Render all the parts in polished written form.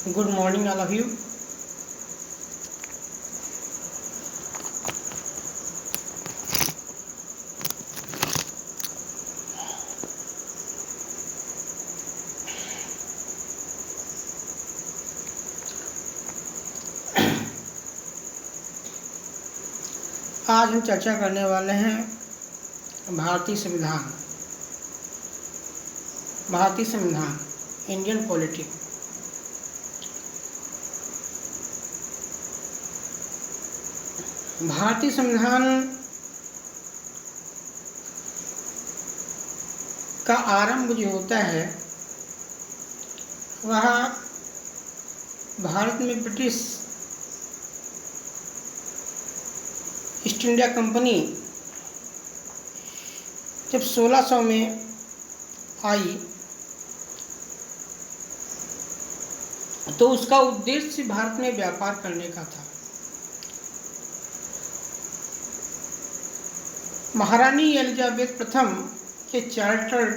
Good morning, all of you. आज हम चर्चा करने वाले हैं भारतीय संविधान इंडियन पॉलिटी। भारतीय संविधान का आरंभ जो होता है वह भारत में ब्रिटिश ईस्ट इंडिया कंपनी जब 1600 में आई तो उसका उद्देश्य भारत में व्यापार करने का था। महारानी एलिजाबेथ प्रथम के चार्टर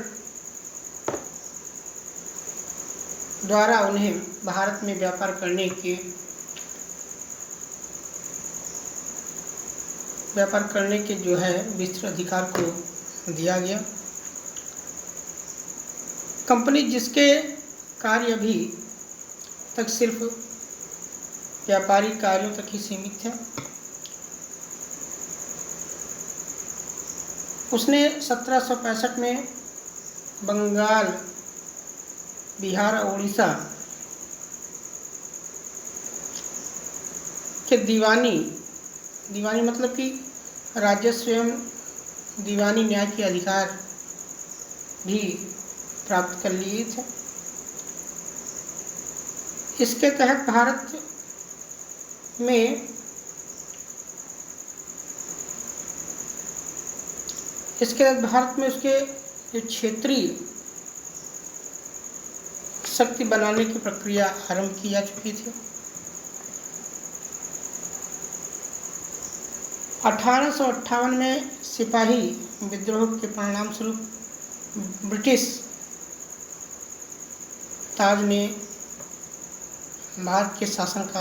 द्वारा उन्हें भारत में व्यापार करने के जो है विस्तृत अधिकार को दिया गया। कंपनी जिसके कार्य अभी तक सिर्फ व्यापारिक कार्यों तक ही सीमित थे, उसने 1765 में बंगाल, बिहार और उड़ीसा के दीवानी मतलब कि राजस्व एवं दीवानी न्याय के अधिकार भी प्राप्त कर लिए थे। इसके तहत भारत में उसके जो क्षेत्रीय शक्ति बनाने की प्रक्रिया आरंभ की जा चुकी थी। 1858 में सिपाही विद्रोह के परिणाम स्वरूप ब्रिटिश ताज ने भारत के शासन का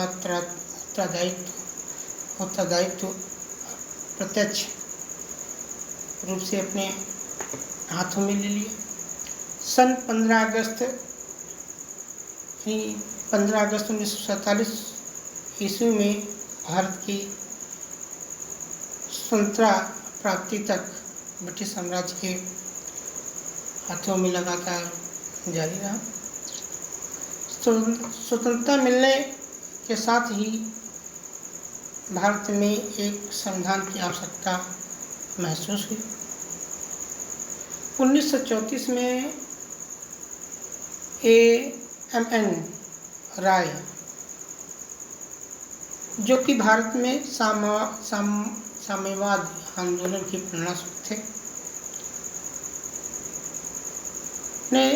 उत्तरदायित्व प्रत्यक्ष रूप से अपने हाथों में ले लिया। सन 15 अगस्त 1947 ईस्वी में भारत की स्वतंत्रता प्राप्ति तक ब्रिटिश साम्राज्य के हाथों में लगातार जारी रहा। स्वतंत्रता मिलने के साथ ही भारत में एक संविधान की आवश्यकता महसूस हुई। 1934 में A.M.N. राय, जो कि भारत में साम्यवाद आंदोलन के प्रेरणा थे, ने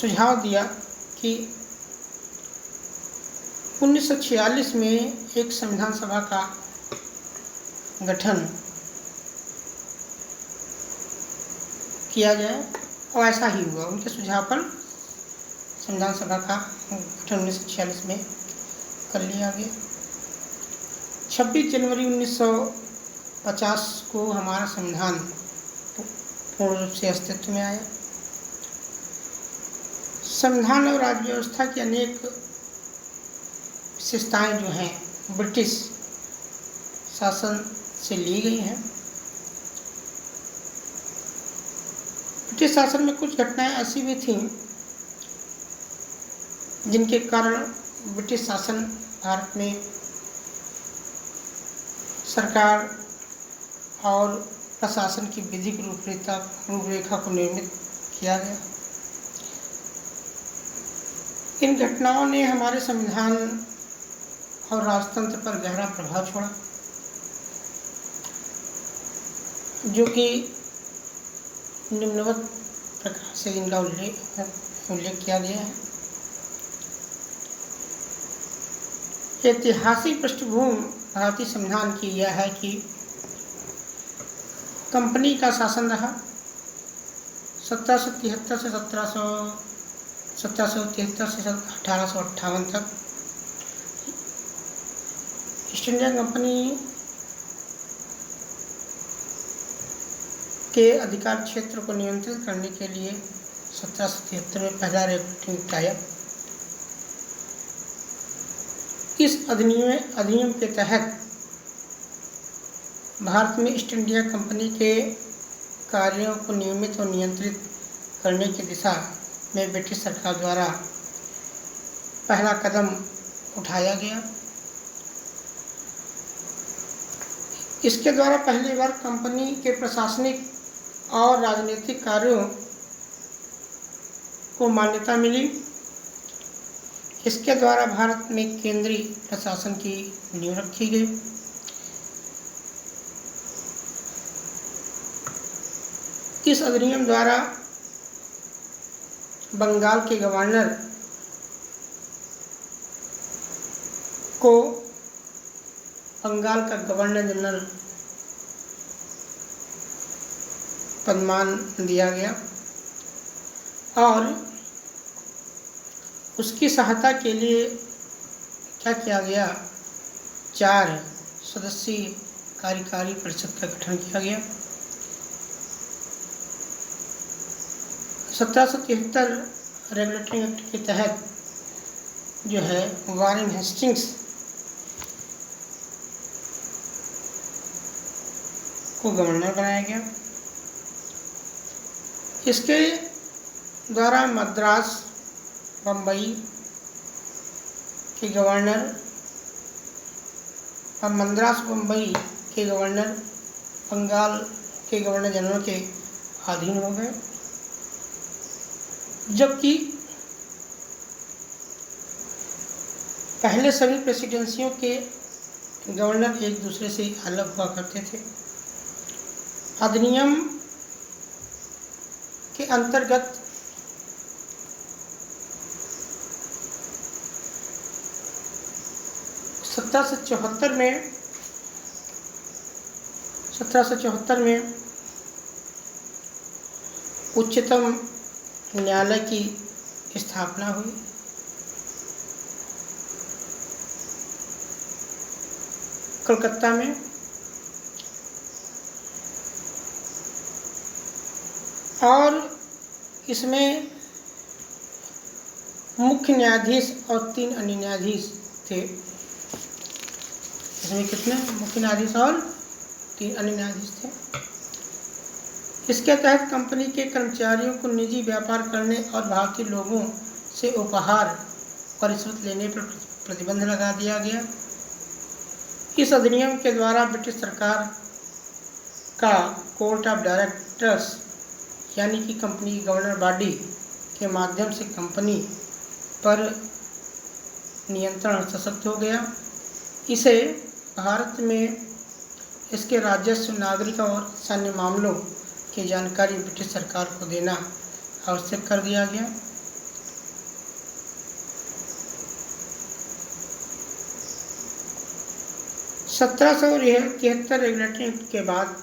सुझाव दिया कि 1946 में एक संविधान सभा का गठन किया जाए और ऐसा ही हुआ। उनके सुझाव पर संविधान सभा का गठन 1946 में कर लिया गया। 26 जनवरी 1950 को हमारा संविधान पूर्ण रूप से अस्तित्व में आया। संविधान और राज्य व्यवस्था की अनेक विशेषताएं जो हैं ब्रिटिश शासन से ली गई हैं। ब्रिटिश शासन में कुछ घटनाएं ऐसी भी थीं जिनके कारण ब्रिटिश शासन भारत में सरकार और प्रशासन की विधिक रूपरेखा को निर्मित किया गया। इन घटनाओं ने हमारे संविधान और राजतंत्र पर गहरा प्रभाव छोड़ा, जो कि निम्नवत प्रकार से इनका उल्लेख किया गया है। ऐतिहासिक पृष्ठभूमि भारतीय संविधान की यह है कि कंपनी का शासन रहा। 1773 से 1773 से 1858 तक ईस्ट इंडिया कंपनी के अधिकार क्षेत्र को नियंत्रित करने के लिए 1773 में पहला रेगुलेटिंग एक्ट आया। इस अधिनियम के तहत भारत में ईस्ट इंडिया कंपनी के कार्यों को नियमित और नियंत्रित करने की दिशा में ब्रिटिश सरकार द्वारा पहला कदम उठाया गया। इसके द्वारा पहली बार कंपनी के प्रशासनिक और राजनीतिक कार्यों को मान्यता मिली। इसके द्वारा भारत में केंद्रीय प्रशासन की नींव रखी गई। इस अधिनियम द्वारा बंगाल के गवर्नर को बंगाल का गवर्नर जनरल पदमान दिया गया और उसकी सहायता के लिए क्या किया गया, 4 सदस्यीय कार्यकारी परिषद का गठन किया गया। 1773 रेगुलेटरी एक्ट के तहत जो है वारेन हेस्टिंग्स को गवर्नर बनाया गया। इसके द्वारा मद्रास, बम्बई के गवर्नर और मद्रास बम्बई के गवर्नर बंगाल के गवर्नर जनरल के अधीन हो गए, जबकि पहले सभी प्रेसिडेंसियों के गवर्नर एक दूसरे से अलग हुआ करते थे। अधिनियम के अंतर्गत सत्रह सौ चौहत्तर में उच्चतम न्यायालय की स्थापना हुई। कलकत्ता में और इसमें मुख्य न्यायाधीश और 3 अन्य न्यायाधीश थे। इसमें कितने मुख्य न्यायाधीश और 3 अन्य न्यायाधीश थे। इसके तहत कंपनी के कर्मचारियों को निजी व्यापार करने और भारतीय लोगों से उपहार और रिश्वत लेने पर प्रतिबंध लगा दिया गया। इस अधिनियम के द्वारा ब्रिटिश सरकार का कोर्ट ऑफ डायरेक्टर्स यानी कि कंपनी की गवर्नर बॉडी के माध्यम से कंपनी पर नियंत्रण सशक्त हो गया। इसे भारत में इसके राजस्व, नागरिक और सैन्य मामलों की जानकारी ब्रिटिश सरकार को देना आवश्यक कर दिया गया। सत्रह सौ तिहत्तर रेगुलेटरी एक्ट के बाद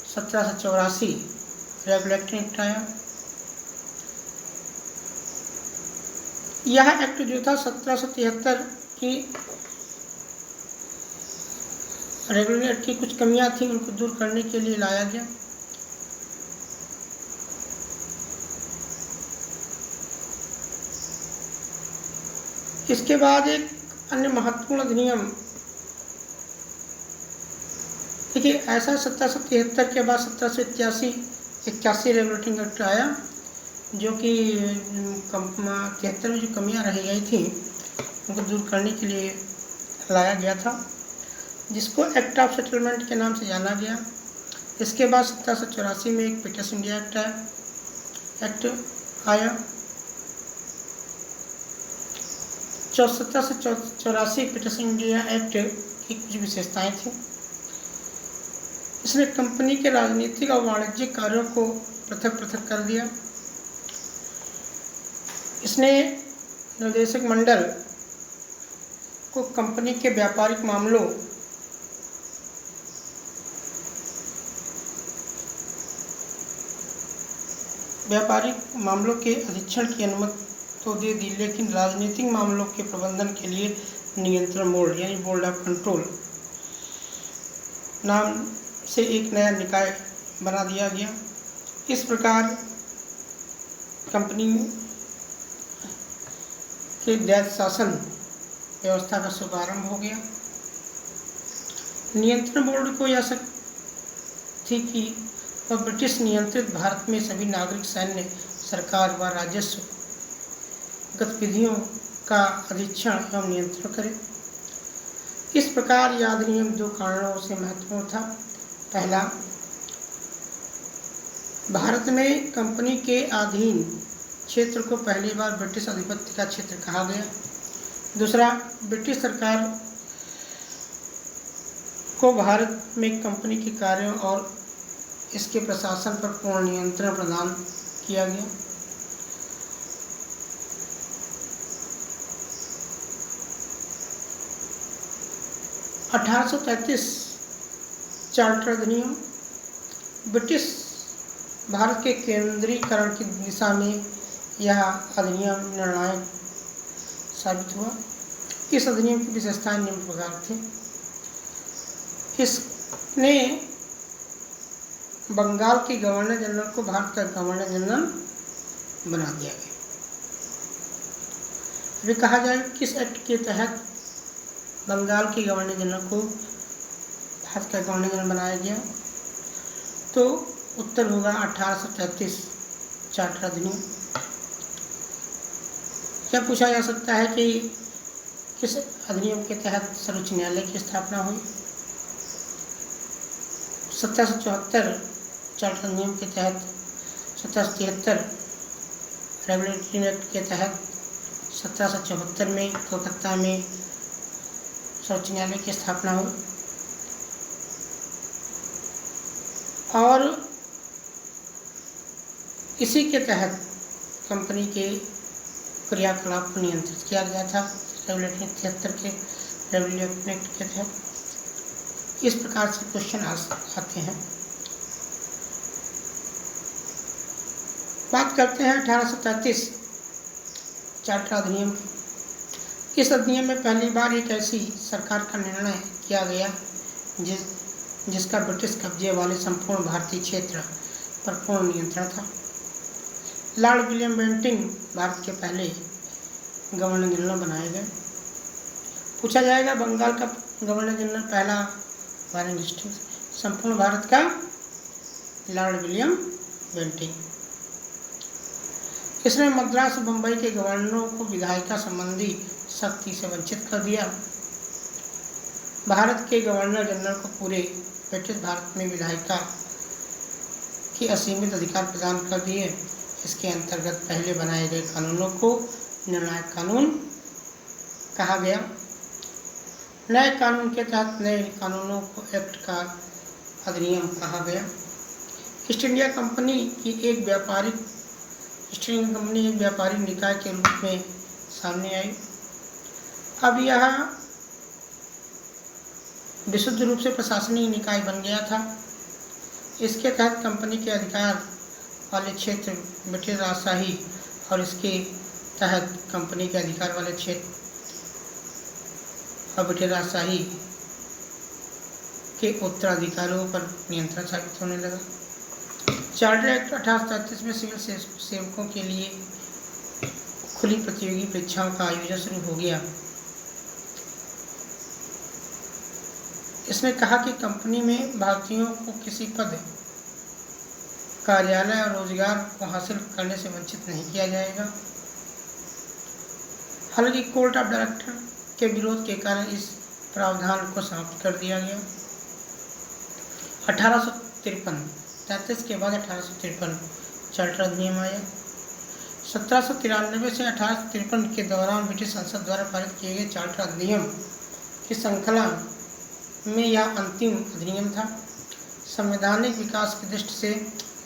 1784 रेगुलेटरी एक्ट आया। यह एक्ट जो था 1773 की रेगुलेटरी एक्ट की कुछ कमियां थी, उनको दूर करने के लिए लाया गया। इसके बाद एक अन्य महत्वपूर्ण अधिनियम, देखिए ऐसा 1773 के बाद 1781 रेगुलेटिंग एक्ट आया, जो कि 73 में जो कमियां रह गई थी उनको दूर करने के लिए लाया गया था, जिसको एक्ट ऑफ सेटलमेंट के नाम से जाना गया। इसके बाद 1784 में एक ब्रिटिश इंडिया एक्ट आया। 1784 ब्रिटिश इंडिया एक्ट की कुछ विशेषताएं थी। इसने कंपनी के राजनीतिक और वाणिज्यिक कार्यों को पृथक पृथक कर दिया। इसने निर्देशक मंडल को कंपनी के व्यापारिक मामलों व्यापारिक मामलों के अधीक्षण की अनुमति तो दे दी, लेकिन राजनीतिक मामलों के प्रबंधन के लिए नियंत्रण बोर्ड यानी बोर्ड ऑफ कंट्रोल नाम से एक नया निकाय बना दिया गया। इस प्रकार कंपनी के दैत्य शासन व्यवस्था का शुभारंभ हो गया। नियंत्रण बोर्ड को यह शक्ति थी कि वह ब्रिटिश नियंत्रित भारत में सभी नागरिक, सैन्य, सरकार व राजस्व गतिविधियों का अधीक्षण एवं नियंत्रण करे। इस प्रकार यह अधिनियम दो कारणों से महत्वपूर्ण था। पहला, भारत में कंपनी के अधीन क्षेत्र को पहली बार ब्रिटिश आधिपत्य का क्षेत्र कहा गया। दूसरा, ब्रिटिश सरकार को भारत में कंपनी के कार्यों और इसके प्रशासन पर पूर्ण नियंत्रण प्रदान किया गया। (1833) चार्टर अधिनियम ब्रिटिश भारत के केंद्रीकरण की दिशा में यह अधिनियम निर्णायक साबित हुआ। इस अधिनियम की विशेषताएं निम्न प्रकार थी। इसने बंगाल के गवर्नर जनरल को भारत का गवर्नर जनरल बना दिया गया। अभी कहा जाए किस एक्ट के तहत बंगाल के गवर्नर जनरल को भारत का गवर्नर जनरल बनाया गया, तो उत्तर होगा 1833 चार्टर अधिनियम। क्या पूछा जा सकता है कि किस अधिनियम के तहत सर्वोच्च न्यायालय की स्थापना हुई? 1774 चार्टर अधिनियम के तहत, 1773 रेगुलेटरी एक्ट के तहत, 1774 में कोलकाता में सर्वोच्च न्यायालय की स्थापना हुई और इसी के तहत कंपनी के क्रियाकलाप को नियंत्रित किया गया था। रेगुलेटरी 73 के रेगुलेटरी एक्ट के तहत इस प्रकार से क्वेश्चन आते हैं। बात करते हैं 1833 चार्टर अधिनियम की। इस अधिनियम में पहली बार एक ऐसी सरकार का निर्णय किया गया जिसका ब्रिटिश कब्जे वाले संपूर्ण भारतीय क्षेत्र पर पूर्ण नियंत्रण था। लॉर्ड विलियम बेंटिंग भारत के पहले गवर्नर जनरल बनाए गए। पूछा जाएगा बंगाल का गवर्नर जनरल पहला वारेन हेस्टिंग्स, संपूर्ण भारत का लॉर्ड विलियम बेंटिंग। इसने मद्रास और बम्बई के गवर्नरों को विधायिका संबंधी शक्ति से वंचित कर दिया। भारत के गवर्नर जनरल को पूरे ब्रिटिश भारत में विधायिका की असीमित अधिकार प्रदान कर दिए। इसके अंतर्गत पहले बनाए गए कानूनों को निर्णायक कानून कहा गया। नए कानून के तहत नए कानूनों को एक्ट का अधिनियम कहा गया। ईस्ट इंडिया कंपनी एक व्यापारिक निकाय के रूप में सामने आई। अब यह विशुद्ध रूप से प्रशासनिक निकाय बन गया था। इसके तहत कंपनी के अधिकार वाले क्षेत्र ब्रिटिश राजशाही और इसके तहत कंपनी के अधिकार वाले क्षेत्र और ब्रिटिश राजशाही के उत्तराधिकारियों पर नियंत्रण साबित होने लगा। चार्टर एक्ट 1833 में सिविल सेवकों के लिए खुली प्रतियोगी परीक्षाओं का आयोजन शुरू हो गया। इसने कहा कि कंपनी में भारतीयों को किसी पद, कार्यालय और रोजगार को हासिल करने से वंचित नहीं किया जाएगा। हालांकि कोर्ट ऑफ डायरेक्टर के विरोध के कारण इस प्रावधान को समाप्त कर दिया गया। 1853 के बाद 1853 चार्टर अधिनियम आया। 1793 से 1853 के दौरान ब्रिटिश संसद द्वारा पारित किए गए चार्टर अधिनियम की श्रृंखला में यह अंतिम अधिनियम था। संवैधानिक विकास की दृष्टि से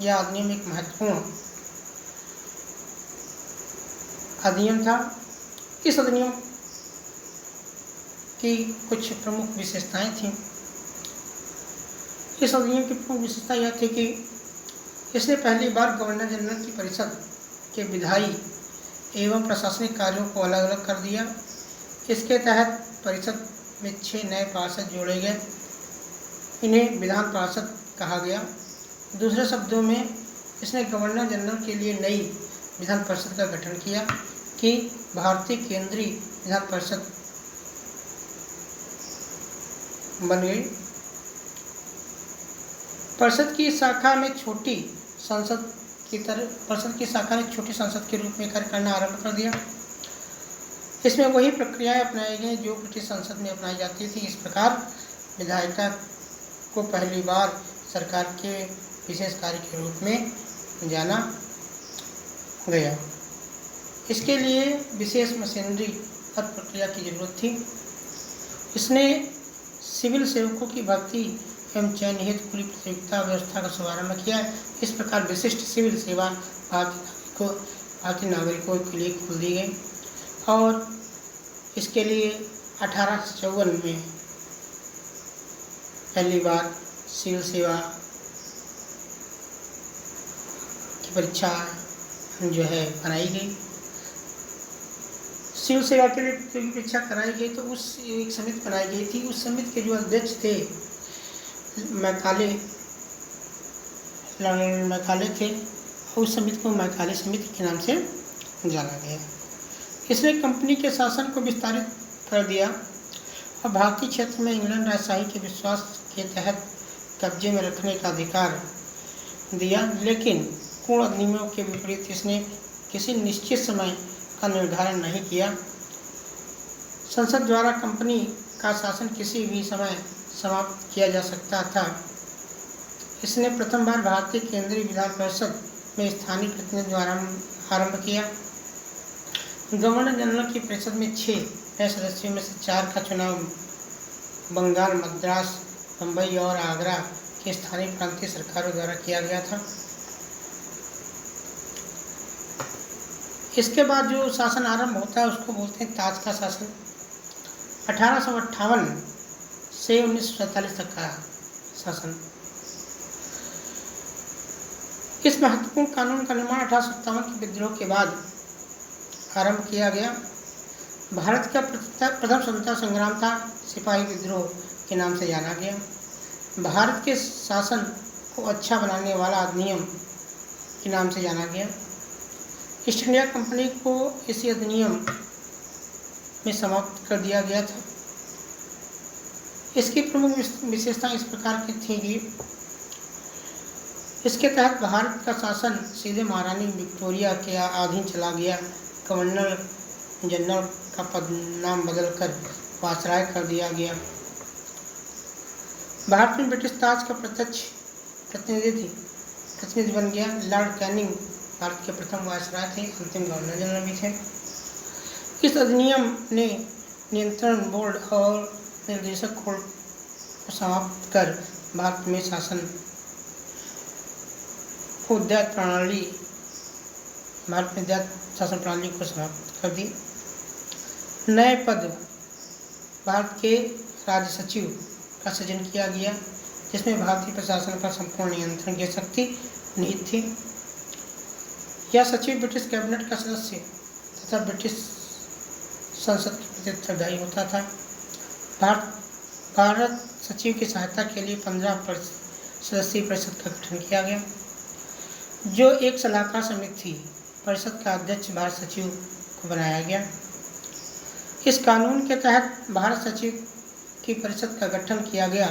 यह अधिनियम एक महत्वपूर्ण अधिनियम था। इस अधिनियम की कुछ प्रमुख विशेषताएं थीं। इस अधिनियम की प्रमुख विशेषता यह थी कि इसने पहली बार गवर्नर जनरल की परिषद के विधायी एवं प्रशासनिक कार्यों को अलग अलग कर दिया। इसके तहत परिषद में 6 नए पार्षद जोड़े गए। इन्हें विधान पार्षद कहा गया। दूसरे शब्दों में इसने गवर्नर जनरल के लिए नई विधान परिषद का गठन किया कि भारतीय केंद्रीय विधान परिषद बन गई। परिषद की शाखा में छोटी संसद के रूप में कार्य करना आरंभ कर दिया। इसमें वही प्रक्रियाएं अपनाई गई जो ब्रिटिश संसद में अपनाई जाती थी। इस प्रकार विधायिका को पहली बार सरकार के विशेष कार्य के रूप में जाना गया। इसके लिए विशेष मशीनरी और प्रक्रिया की जरूरत थी। इसने सिविल सेवकों की भर्ती एवं चयन हेतु खुली प्रतियोगिता व्यवस्था का शुभारंभ किया। इस प्रकार विशिष्ट सिविल सेवा भारतीय नागरिकों के लिए खोल दी गई और इसके लिए 1854 में पहली बार सिविल सेवा की परीक्षा जो है बनाई गई। सिविल सेवा के लिए परीक्षा कराई गई तो उस एक समिति बनाई गई थी। उस समिति के जो अध्यक्ष थे मैकाले थे। उस समिति को मैकाले समिति के नाम से जाना गया। इसने कंपनी के शासन को विस्तारित कर दिया और भारतीय क्षेत्र में इंग्लैंड राजशाही के विश्वास के तहत कब्जे में रखने का अधिकार दिया, लेकिन पूर्ण अधिनियमों के विपरीत इसने किसी निश्चित समय का निर्धारण नहीं किया। संसद द्वारा कंपनी का शासन किसी भी समय समाप्त किया जा सकता था। इसने प्रथम बार भारतीय केंद्रीय विधान परिषद में स्थानीय प्रतिनिधि द्वारा आरंभ किया। गवर्नर जनरल की परिषद में 6 नए सदस्यों में से 4 का चुनाव बंगाल, मद्रास, बम्बई और आगरा की स्थानीय प्रांतीय सरकारों द्वारा किया गया था। इसके बाद जो शासन आरंभ होता है उसको बोलते हैं ताज का शासन। 1858 से 1947 तक का शासन। इस महत्वपूर्ण कानून का निर्माण 1857 के विद्रोह के बाद आरंभ किया गया। भारत का प्रथम स्वतंत्रता संग्राम था सिपाही विद्रोह के नाम से जाना गया। भारत के शासन को अच्छा बनाने वाला अधिनियम के नाम से जाना गया। ईस्ट इंडिया कंपनी को इसी अधिनियम में समाप्त कर दिया गया था। इसकी प्रमुख विशेषता इस प्रकार की थी कि इसके तहत भारत का शासन सीधे महारानी विक्टोरिया के अधीन चला गया। गवर्नर जनरल का पद नाम बदलकर वायसराय कर दिया गया। भारत में ब्रिटिश ताज का प्रत्यक्ष प्रतिनिधि बन गया। लॉर्ड कैनिंग भारत के प्रथम वायसराय थे, अंतिम गवर्नर जनरल भी थे। इस अधिनियम ने नियंत्रण बोर्ड और निर्देशक कोड को समाप्त कर भारत में शासन को शासन प्रणाली को समाप्त कर दी। नए पद भारत के राज्य सचिव का सृजन किया गया, जिसमें भारतीय प्रशासन पर संपूर्ण नियंत्रण की शक्ति निहित थी। यह सचिव ब्रिटिश कैबिनेट का सदस्य तथा ब्रिटिश संसद के प्रति उत्तरदायी होता था। भारत सचिव की सहायता के लिए 15 सदस्यीय परिषद का गठन किया गया, जो एक सलाहकार समिति थी। परिषद का अध्यक्ष भारत सचिव को बनाया गया। इस कानून के तहत भारत सचिव की परिषद का गठन किया गया,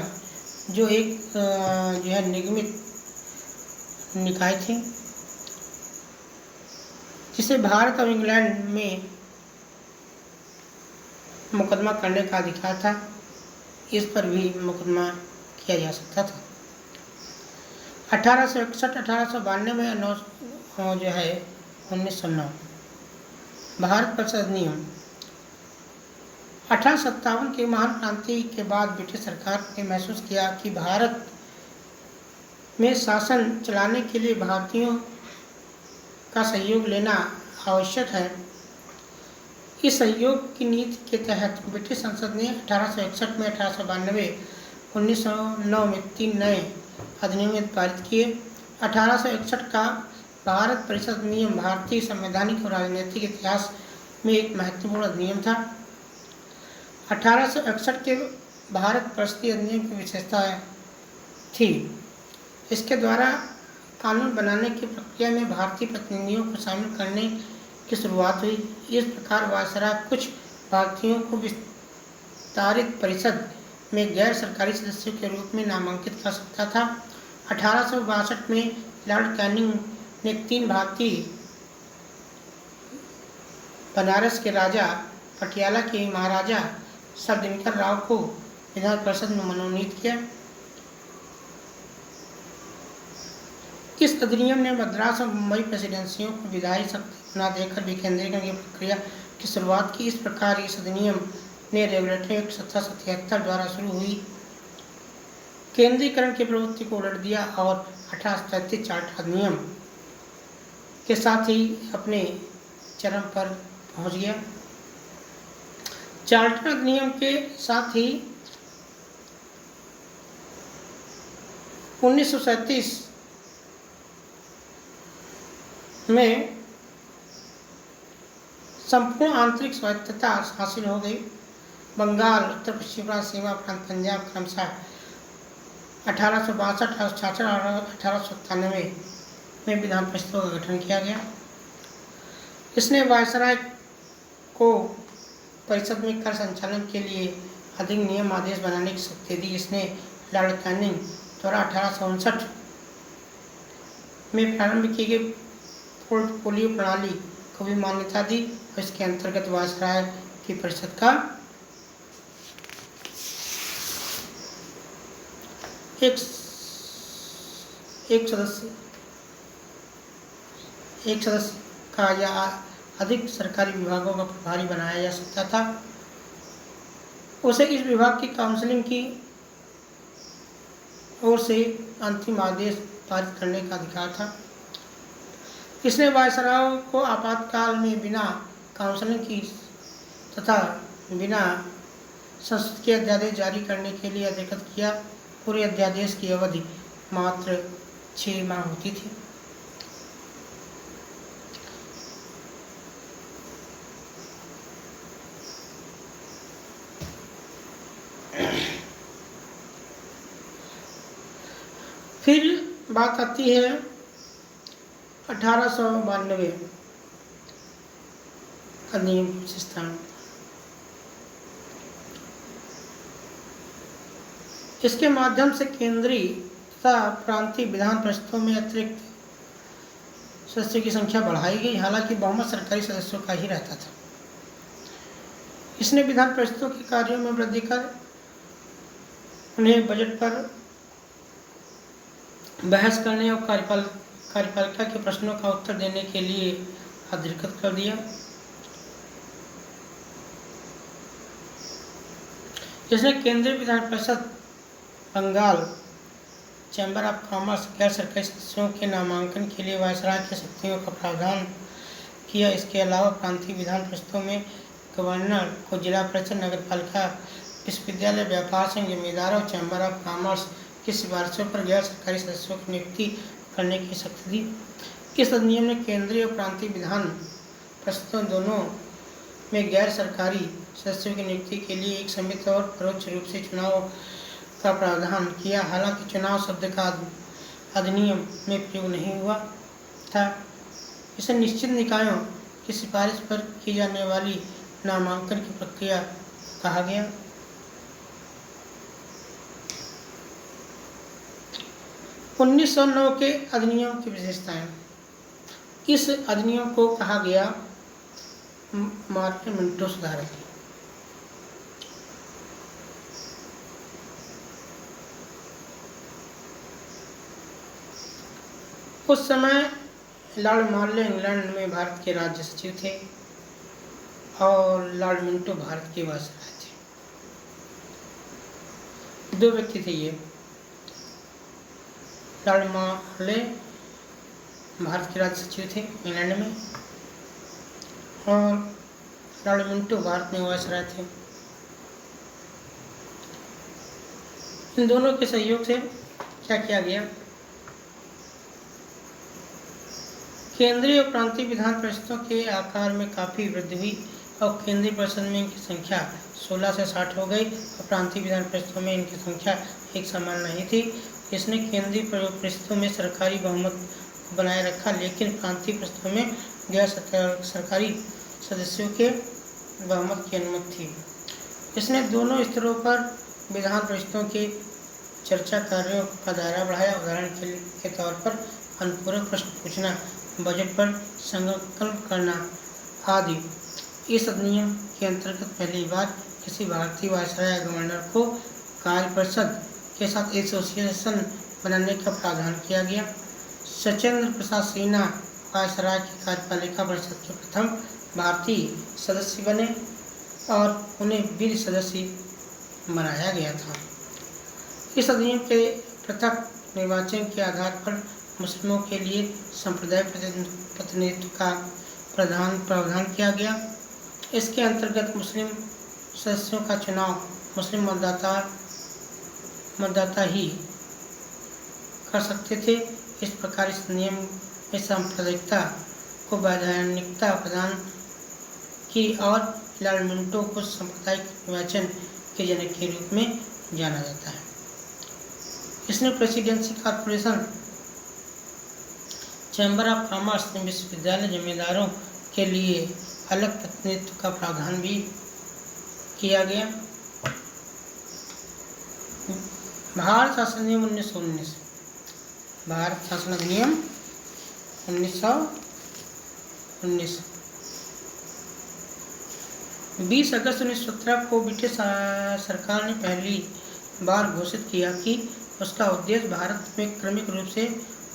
जो एक जो है निगमित निकाय थी, जिसे भारत और इंग्लैंड में मुकदमा करने का अधिकार था। इस पर भी मुकदमा किया जा सकता था। 1861-1892 में जो है 1909 भारत परिषद अधिनियम। 1857 की महान क्रांति के बाद ब्रिटिश सरकार ने महसूस किया कि भारत में शासन चलाने के लिए भारतीयों का सहयोग लेना आवश्यक है। इस सहयोग की नीति के तहत ब्रिटिश संसद ने 1861 में 1892 1909 में 3 नए अधिनियम पारित किए। 1861 का भारत परिषद अधिनियम भारतीय संवैधानिक और राजनीतिक इतिहास में एक महत्वपूर्ण अधिनियम था। 1861 के भारत परिषद अधिनियम की विशेषताएं थी। इसके द्वारा कानून बनाने की प्रक्रिया में भारतीय प्रतिनिधियों को शामिल करने की शुरुआत हुई। इस प्रकार वायसराय कुछ भारतीयों को विस्तारित परिषद में गैर सरकारी सदस्यों के रूप में नामांकित कर सकता था। 1862 में लॉर्ड कैनिंग ने 3 भारतीय बनारस के राजा, पटियाला के महाराजा सर दिनकर राव को विधान परिषद में मनोनीत किया। इस अधिनियम ने मद्रास और मुंबई प्रेसिडेंसियों को विधायी शक्ति बना देकर विकेंद्रीकरण की प्रक्रिया की शुरुआत की। इस प्रकार इस अधिनियम ने रेगुलेटरी एक्ट 1777 द्वारा शुरू हुई केंद्रीकरण की प्रवृत्ति को उलट दिया और 1833 चार्टर अधिनियम के साथ ही अपने चरम पर पहुंच गया। चार्टर अधिनियम के साथ ही 1937 में संपूर्ण आंतरिक स्वायत्तता हासिल हो गई। बंगाल, उत्तर पश्चिम प्रांत, सीमा प्रांत, पंजाब क्रमशः 1862, 1866 और 1897 में विधान परिषदों का गठन किया गया। इसने वायसराय को परिषद में कर संचालन के लिए अधिक नियम आदेश बनाने की शक्ति दी। इसने लॉर्ड कैनिंग द्वारा 1859 में प्रारंभ की गई पोर्टफोलियो प्रणाली को भी मान्यता दी और इसके अंतर्गत वायसराय की परिषद का एक सदस्य का या अधिक सरकारी विभागों का प्रभारी बनाया जा सकता था। उसे इस विभाग की काउंसिलिंग की ओर से अंतिम आदेश पारित करने का अधिकार था। इसने वायसराय को आपातकाल में बिना काउंसिलिंग की तथा बिना संसद के अध्यादेश जारी करने के लिए अधिकृत किया। पूरे अध्यादेश की अवधि मात्र 6 माह होती थी। फिर बात आती है 1892 अधिनियम की विशेषताएं। इसके माध्यम से केंद्रीय तथा प्रांतीय विधान परिषदों में अतिरिक्त सदस्यों की संख्या बढ़ाई गई, हालांकि बहुमत सरकारी सदस्यों का ही रहता था। इसने विधान परिषदों के कार्यों में वृद्धि कर उन्हें बजट पर बहस करने और कार्यपालिका के प्रश्नों का उत्तर देने के लिए अधिकृत कर दिया। जिसने केंद्रीय Vidhan Parishad, Bengal chamber of commerce, गैर सरकारी सदस्यों के नामांकन के लिए वायसराय की शक्तियों का प्रावधान किया। इसके अलावा प्रांतीय विधान परिषदों में गवर्नर को जिला परिषद, नगरपालिका, विश्वविद्यालय, व्यापार संघ, जमींदारों, चैम्बर ऑफ कॉमर्स की सिफारिशों पर गैर सरकारी सदस्यों की नियुक्ति करने की शक्ति दी। इस अधिनियम ने केंद्रीय और प्रांतीय विधान परिषदों दोनों में गैर सरकारी सदस्यों की नियुक्ति के लिए एक समिति और परोक्ष रूप से चुनाव का प्रावधान किया। हालांकि चुनाव शब्द का अधिनियम में प्रयोग नहीं हुआ था। इसे निश्चित निकायों की सिफारिश पर की जाने वाली नामांकन की प्रक्रिया कहा गया। उन्नीस 1909 के अधिनियम की विशेषताएं। इस अधिनियम को कहा गया मार्टिन मिंटो सुधार। उस समय लॉर्ड मार्ले इंग्लैंड में भारत के राज्य सचिव थे और लॉर्ड मिंटो भारत के वायसराय थे। 2 व्यक्ति थे ये। लॉर्ड मार्ले भारत के राज्य सचिव थे इंग्लैंड में और लॉर्ड मिंटो भारत में वायसराय थे। इन दोनों के सहयोग से क्या किया गया, केंद्रीय और प्रांतीय विधान परिषदों के आकार में काफ़ी वृद्धि हुई और केंद्रीय परिषद में इनकी संख्या 16 से 60 हो गई और प्रांतीय विधान परिषदों में इनकी संख्या एक समान नहीं थी। इसने केंद्रीय परिषदों में सरकारी बहुमत बनाए रखा, लेकिन प्रांतीय परिषदों में गैर सरकारी सदस्यों के बहुमत की अनुमति थी। इसने दोनों स्तरों पर विधान परिषदों के चर्चा कार्यों का दायरा बढ़ाया। उदाहरण के तौर पर अनुपूरक प्रश्न पूछना, बजट पर संकल्प करना आदि। इस अधिनियम के अंतर्गत पहली बार किसी भारतीय वायसराय या गवर्नर को कार्य परिषद के साथ एसोसिएशन बनाने का प्रावधान किया गया। सत्येंद्र प्रसाद सिन्हा वायसराय की कार्यपालिका परिषद के प्रथम भारतीय सदस्य बने और उन्हें वीर सदस्य बनाया गया था। इस अधिनियम के पृथक निर्वाचन के आधार पर मुस्लिमों के लिए संप्रदाय प्रतिनिधित्व का प्रावधान किया गया। इसके अंतर्गत मुस्लिम सदस्यों का चुनाव मुस्लिम मतदाता ही कर सकते थे। इस प्रकार इस नियम में सांप्रदायिकता को वैधानिकता प्रदान की और लाल मिंटो को सांप्रदायिक निर्वाचन के जनक के रूप में जाना जाता है। इसने presidency corporation, chamber of commerce, विश्वविद्यालय जमींदारों के लिए अलग प्रतिनिधित्व का प्रावधान भी किया गया। भारत शासन अधिनियम 1919। भारत शासन अधिनियम 1919 20 अगस्त 1917 को ब्रिटिश सरकार ने पहली बार घोषित किया कि उसका उद्देश्य भारत में क्रमिक रूप से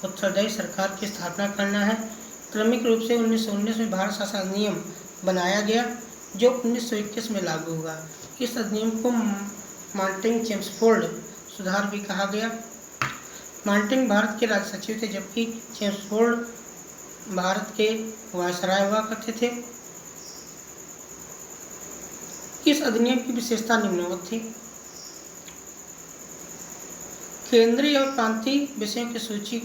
उत्तरदायी सरकार की स्थापना करना है। क्रमिक रूप से 1919 में भारत शासन अधिनियम बनाया गया, जो 1921 में लागू हुआ। इस अधिनियम को मार्टिन-चेम्सफोर्ड सुधार भी कहा गया। मार्टिन भारत के राज्य सचिव थे, जबकि चेम्सफोर्ड भारत के वायसराय हुआ करते थे। इस अधिनियम की विशेषता निम्नवत थी। केंद्रीय और प्रांतीय विषयों की सूची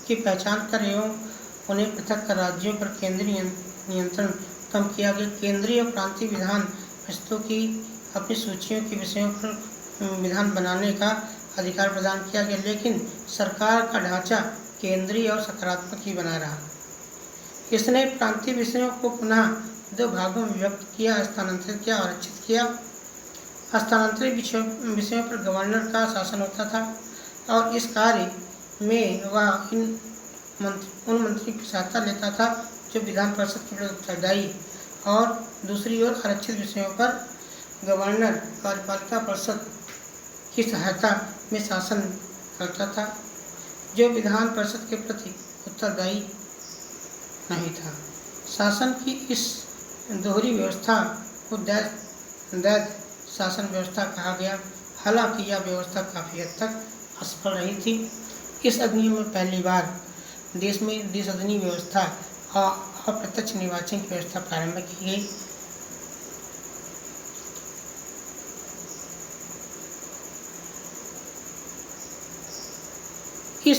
की पहचान कर एवं उन्हें पृथक कर राज्यों पर केंद्रीय नियंत्रण कम किया गया। केंद्रीय और प्रांतीय विधान परिषदों की अपनी सूचियों के विषयों पर विधान बनाने का अधिकार प्रदान किया गया, लेकिन सरकार का ढांचा केंद्रीय और सकारात्मक ही बना रहा। इसने प्रांतीय विषयों को पुनः 2 भागों में विभक्त किया, स्थानांतरित किया और आरक्षित किया। हस्तांतरित विषयों पर गवर्नर का शासन होता था और इस कार्य में वह उन मंत्री की सहायता लेता था जो विधान परिषद के प्रति उत्तरदायी, और दूसरी ओर आरक्षित विषयों पर गवर्नर कार्यपालिका परिषद की सहायता में शासन करता था, जो विधान परिषद के प्रति उत्तरदायी नहीं था। शासन की इस दोहरी व्यवस्था को द्वैध शासन व्यवस्था कहा गया। हालांकि यह व्यवस्था काफ़ी हद तक असफल रही थी। इस अधिनियम में पहली बार देश में द्विसदनीय व्यवस्था और अप्रत्यक्ष निर्वाचन की व्यवस्था प्रारंभ की गई। इस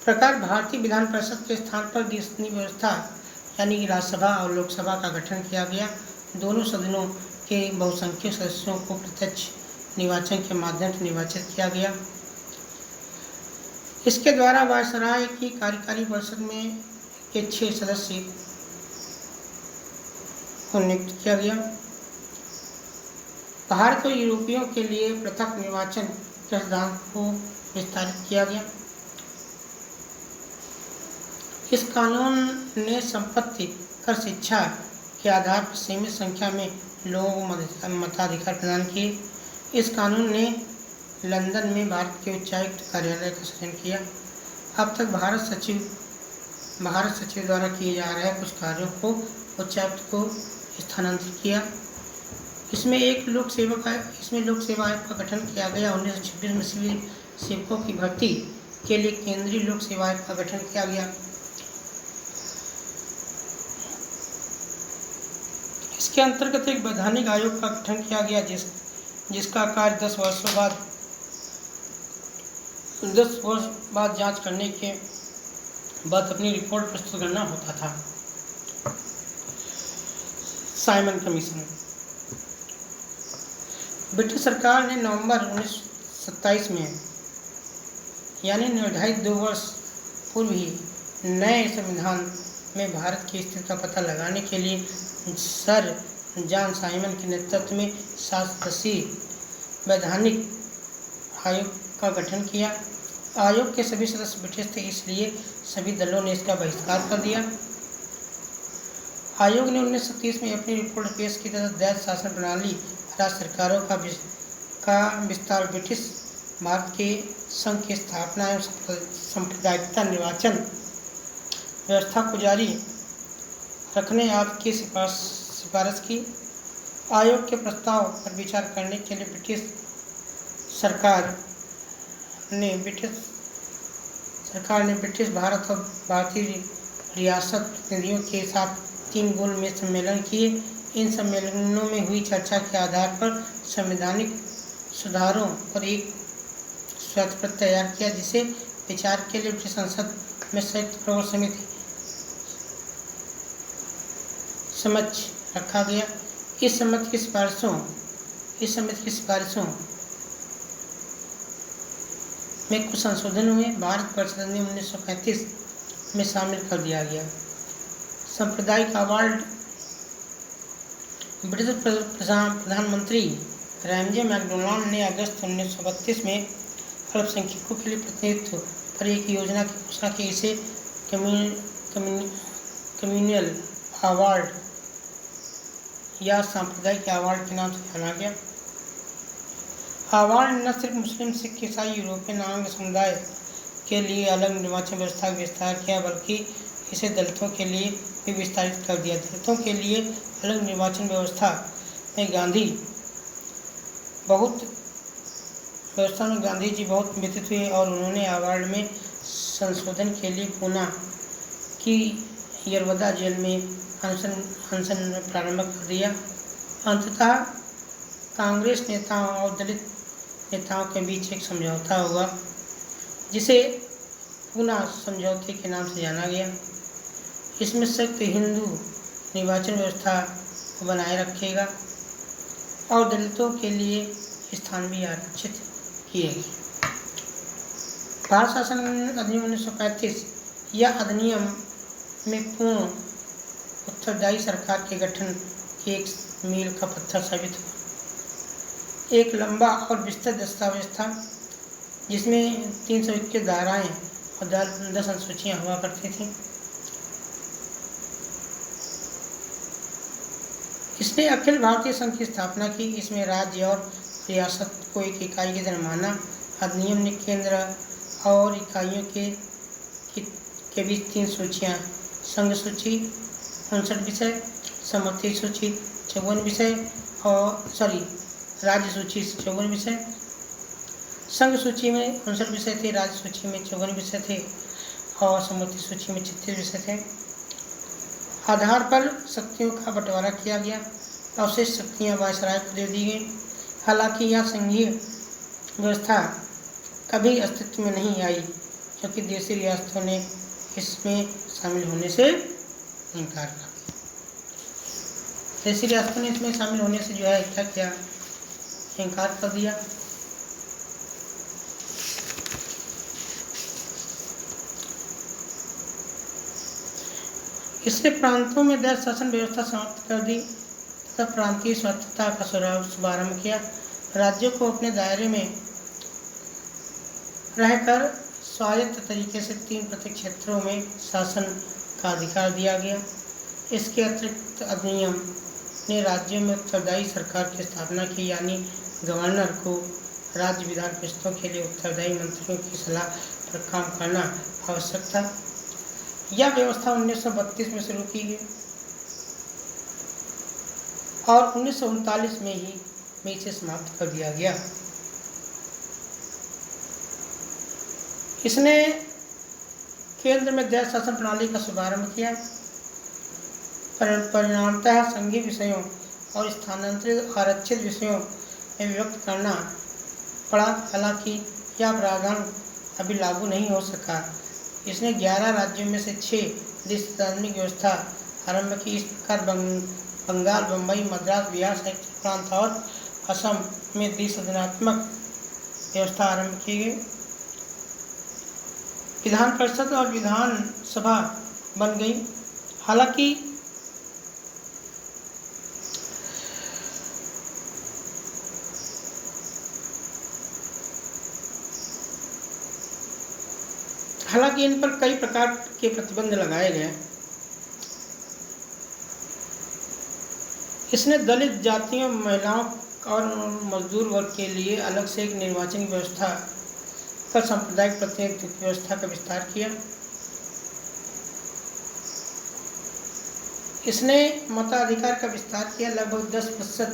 प्रकार भारतीय विधान परिषद के स्थान पर द्विसदनीय व्यवस्था यानी कि राज्यसभा और लोकसभा का गठन किया गया। दोनों सदनों के बहुसंख्यक सदस्यों को प्रत्यक्ष निर्वाचन के माध्यम से निर्वाचित किया गया। इसके द्वारा वायसराय की कार्यकारी परिषद में के 6 सदस्य को नियुक्त किया गया। भारत और यूरोपियों के लिए पृथक निर्वाचन के सिद्धांत को विस्तारित किया गया। इस कानून ने संपत्ति कर शिक्षा के आधार पर सीमित संख्या में लोगों को मताधिकार प्रदान किए। इस कानून ने लंदन में भारत के उच्चायुक्त कार्यालय का सृजन किया। अब तक भारत सचिव द्वारा किए जा रहे कुछ कार्यों को उच्चायुक्त को स्थानांतरित किया। इसमें लोक सेवा आयोग का गठन किया गया। 1926 में सिविल सेवकों की भर्ती के लिए केंद्रीय लोक सेवा आयोग का गठन किया गया। इसके अंतर्गत एक वैधानिक आयोग का गठन किया गया, जिसका कार्य 10 वर्ष बाद जांच करने के बाद अपनी रिपोर्ट प्रस्तुत करना होता था। Simon commission. ब्रिटिश सरकार ने नवंबर 1927 में यानी निर्धारित 2 वर्ष पूर्व ही नए संविधान में भारत की स्थिति का पता लगाने के लिए सर जॉन साइमन के नेतृत्व में 7 सदस्यीय वैधानिक आयोग का गठन किया। आयोग के सभी सदस्य ब्रिटिश थे, इसलिए सभी दलों ने इसका बहिष्कार कर दिया। आयोग ने 1930 में अपनी रिपोर्ट पेश की तथा दैत्य शासन प्रणाली राज्य सरकारों का विस्तार, ब्रिटिश भारत के संघ की स्थापना एवं सांप्रदायिकता, निर्वाचन व्यवस्था को जारी रखने आदि की सिफारिश की। आयोग के प्रस्ताव पर विचार करने के लिए ब्रिटिश सरकार ने ब्रिटिश भारत और भारतीय रियासत प्रतिनिधियों के साथ 3 गोलमेज सम्मेलन किए। इन सम्मेलनों में हुई चर्चा के आधार पर संवैधानिक सुधारों पर एक श्वेतपत्र तैयार किया, जिसे विचार के लिए ब्रिटिश संसद में संयुक्त प्रवर समिति समक्ष रखा गया। इस समिति की सिफारिशों में कुछ संशोधन हुए। भारत परिषद ने 1935 में शामिल कर दिया गया। सांप्रदायिक अवार्ड। ब्रिटिश प्रधानमंत्री रैमजे मैकडोनाल्ड ने अगस्त 1932 में अल्पसंख्यकों के लिए प्रतिनिधित्व पर एक योजना की घोषणा की। इसे कम्युनल अवार्ड या सांप्रदायिक अवार्ड के नाम से जाना गया। अवार्ड न सिर्फ मुस्लिम, सिख, ईसाई, यूरोपियन आंग समुदाय के लिए अलग निर्वाचन व्यवस्था का विस्तार किया, बल्कि इसे दलितों के लिए भी विस्तारित कर दिया। दलितों के लिए अलग निर्वाचन व्यवस्था में गांधी जी बहुत व्यतीत हुए और उन्होंने अवार्ड में संशोधन के लिए पूना की यरवदा जेल में अनशन प्रारंभ कर दिया। अंततः कांग्रेस नेताओं और दलित नेताओं के बीच एक समझौता हुआ, जिसे पूना समझौते के नाम से जाना गया। इसमें सख्त हिंदू निर्वाचन व्यवस्था को बनाए रखेगा और दलितों के लिए स्थान भी आरक्षित किए गए। भारत शासन अधिनियम 1935 यह अधिनियम में पूर्ण उत्तरदायी सरकार के गठन की एक मील का पत्थर साबित हुआ। एक लंबा और विस्तृत दस्तावेज था, जिसमें 321 धाराएं और 10 अनुसूचियां हुआ करती थीं। इसने अखिल भारतीय संघ की स्थापना की। इसमें राज्य और रियासत को एक इकाई की तरह माना। अधिनियम ने केंद्र और इकाइयों के बीच 3 सूचियाँ, संघ सूची 59 विषय, समवर्ती सूची 54 विषय और राज्य सूची 54 विषय। संघ सूची में 59 विषय थे, राज्य सूची में 54 विषय थे और समवर्ती सूची में 36 विषय थे। आधार पर शक्तियों का बंटवारा किया गया। अवशेष शक्तियाँ वायसराय को दे दी गई। हालांकि यह संघीय व्यवस्था कभी अस्तित्व में नहीं आई, क्योंकि देशी रियासतों ने इसमें शामिल होने से इनकार कर दिया। देशी रियासतों ने इसमें शामिल होने से जो है क्या किया, इनकार कर दिया। इससे प्रांतों में दैत्य शासन व्यवस्था समाप्त कर दी तथा प्रांतीय स्वतंत्रता का शुभारंभ किया। राज्यों को अपने दायरे में रहकर स्वायत्त तरीके से 3 प्रत्येक क्षेत्रों में शासन का अधिकार दिया गया। इसके अतिरिक्त अधिनियम ने राज्यों में उत्तरदायी सरकार की स्थापना की, यानी गवर्नर को राज्य विधान परिषदों के लिए उत्तरदायी मंत्रियों की सलाह पर काम करना आवश्यक था। यह व्यवस्था 1932 में शुरू की गई और 1939 में इसे समाप्त कर दिया गया। इसने केंद्र में दैत्य शासन प्रणाली का शुभारंभ किया। परिणामतः संघीय विषयों और स्थानांतरित आरक्षित विषयों में विभक्त करना पड़ा। हालांकि यह प्रावधान अभी लागू नहीं हो सका, इसने 11 राज्यों में से 6 द्विसदनिक व्यवस्था आरंभ की। इस प्रकार बंगाल, बम्बई, मद्रास, बिहार, संयुक्त प्रांत और असम में द्विसदनात्मक व्यवस्था आरंभ की गई। विधान परिषद और विधानसभा बन गई। हालांकि इन पर कई प्रकार के प्रतिबंध लगाए गए। इसने दलित जातियों, महिलाओं और मजदूर वर्ग के लिए अलग से एक निर्वाचन व्यवस्था कर सांप्रदायिक प्रतिनिधित्व की व्यवस्था का विस्तार किया। इसने मताधिकार का विस्तार किया। लगभग 10%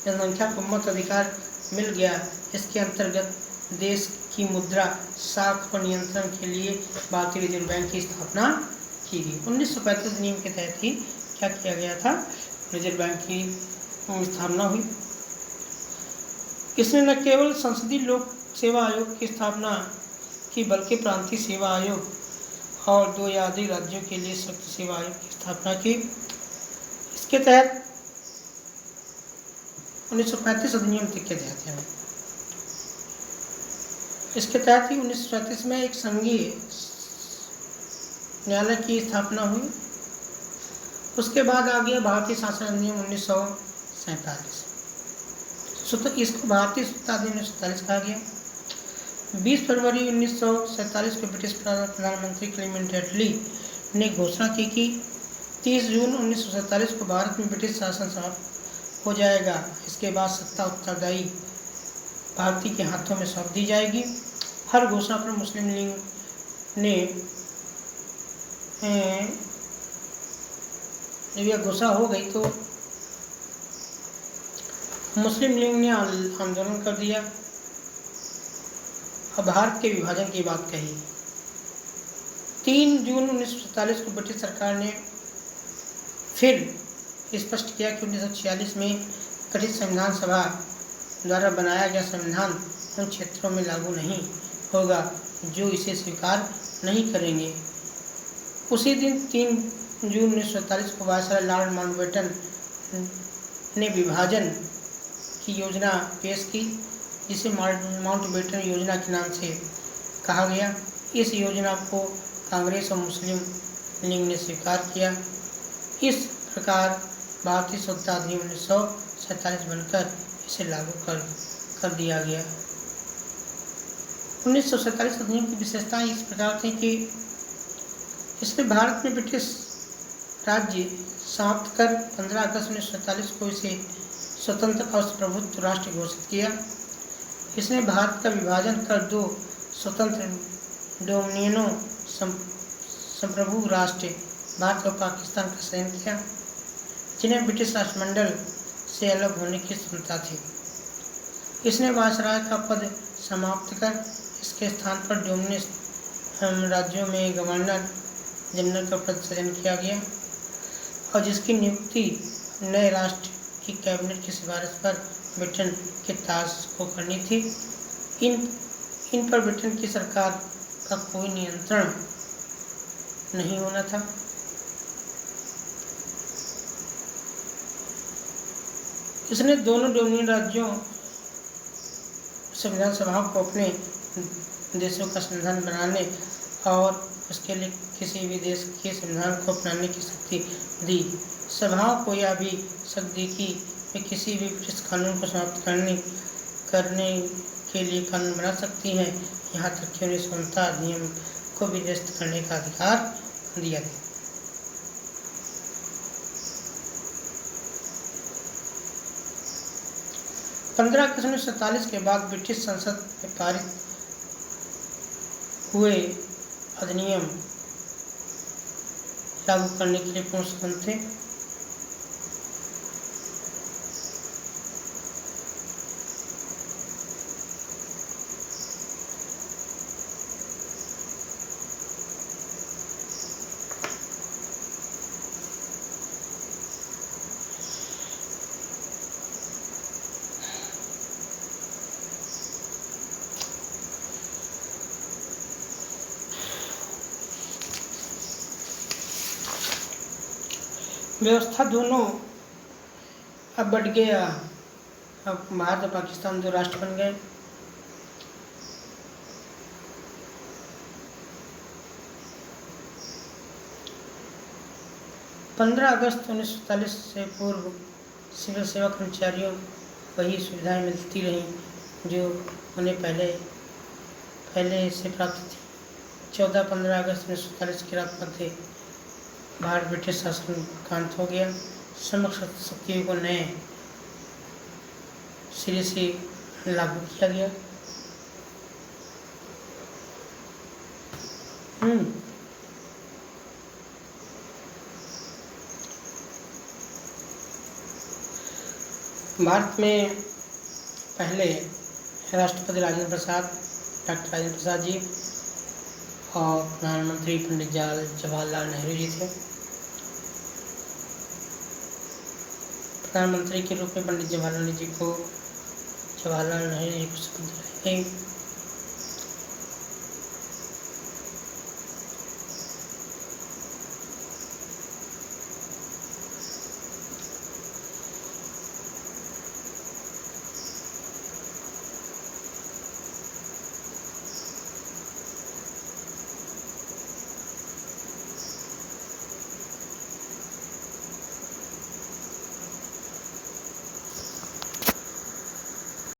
जनसंख्या को मत अधिकार मिल गया। इसके अंतर्गत देश की मुद्रा साख पर नियंत्रण के लिए भारतीय रिजर्व बैंक की स्थापना की गई। 1935 नियम के तहत ही क्या किया गया था, रिजर्व बैंक की स्थापना हुई। इसने न केवल संसदीय लोक सेवा आयोग की स्थापना की बल्कि प्रांतीय सेवा आयोग और 2 या अधिक राज्यों के लिए सख्त सेवा आयोग की स्थापना की। इसके तहत 1935 अधिनियम के तहत है। इसके तहत ही 1937 में एक संघीय न्यायालय की स्थापना हुई। उसके बाद आ गया भारतीय शासन अधिनियम 1947। इसको भारतीय स्वतंत्रता अधिनियम 1947 कहा गया। 20 फरवरी 1947 को ब्रिटिश प्रधानमंत्री क्लेमेंट एटली ने घोषणा की कि 30 जून 1947 को भारत में ब्रिटिश शासन समाप्त हो जाएगा। इसके बाद सत्ता उत्तरदायी भारतीय के हाथों में सौंप दी जाएगी। हर घोषणा पर मुस्लिम लीग ने जब यह घोषणा हो गई तो मुस्लिम लीग ने आंदोलन कर दिया और भारत के विभाजन की बात कही। 3 जून 1947 को ब्रिटिश सरकार ने फिर स्पष्ट किया कि 1946 में गठित संविधान सभा द्वारा बनाया गया संविधान उन क्षेत्रों में लागू नहीं होगा जो इसे स्वीकार नहीं करेंगे। उसी दिन 3 जून 1947 को वायसराय लॉर्ड माउंटबेटन ने विभाजन की योजना पेश की, जिसे माउंटबेटन योजना के नाम से कहा गया। इस योजना को कांग्रेस और मुस्लिम लीग ने स्वीकार किया। इस प्रकार भारतीय स्वतंत्रता अधिनियम 1947 बनकर इसे लागू कर दिया गया। 1947 अधिनियम की विशेषताएं इस प्रकार थी कि इसने भारत में ब्रिटिश राज्य समाप्त कर 15 अगस्त 1947 को इसे स्वतंत्र और प्रभुत्व राष्ट्र घोषित किया। इसने भारत का विभाजन कर 2 स्वतंत्र डोमिनियनों संप्रभु राष्ट्र भारत और पाकिस्तान का सृजन किया, जिन्हें ब्रिटिश राष्ट्रमंडल से अलग होने की क्षमता थी। इसने वायसराय का पद समाप्त कर इसके स्थान पर डोमिनियन राज्यों में गवर्नर जनरल का पद सृजन किया गया और जिसकी नियुक्ति नए राष्ट्र की कैबिनेट की सिफारिश पर ब्रिटेन के ताज को करनी थी। इन पर ब्रिटेन की सरकार का कोई नियंत्रण नहीं होना था। इसने दोनों डोमिनियन राज्यों संविधान सभाओं को अपने देशों का संविधान बनाने और उसके लिए किसी भी देश के संविधान को अपनाने की शक्ति दी। सभाओं को यह भी शक्ति दी कि वे किसी भी ब्रिटिश कानून को समाप्त करने के लिए कानून बना सकती हैं, यहाँ तक कि उन्हें स्वतंत्रता अधिनियम को भी निरस्त करने का अधिकार दिया गया। पंद्रह अगस्त 1947 के बाद ब्रिटिश संसद में पारित हुए अधिनियम लागू करने के लिए पूर्ण स्वतंत्र थे। व्यवस्था दोनों अब बढ़ गया। अब भारत और पाकिस्तान दो राष्ट्र बन गए। पंद्रह अगस्त 1947 से पूर्व सिविल सेवा कर्मचारियों वही सुविधाएं मिलती रहीं जो उन्हें पहले से प्राप्त थी। 14-15 अगस्त 1947 की रात मध्य भारत ब्रिटिश शासन का अंत हो गया। समग्र शक्तियों को नए सिरे से लागू किया गया। भारत में पहले राष्ट्रपति डॉक्टर राजेंद्र प्रसाद जी और प्रधानमंत्री पंडित जवाहरलाल नेहरू जी थे। प्रधानमंत्री के रूप में पंडित जवाहरलाल नेहरू जी को शपथ दिलाई गई।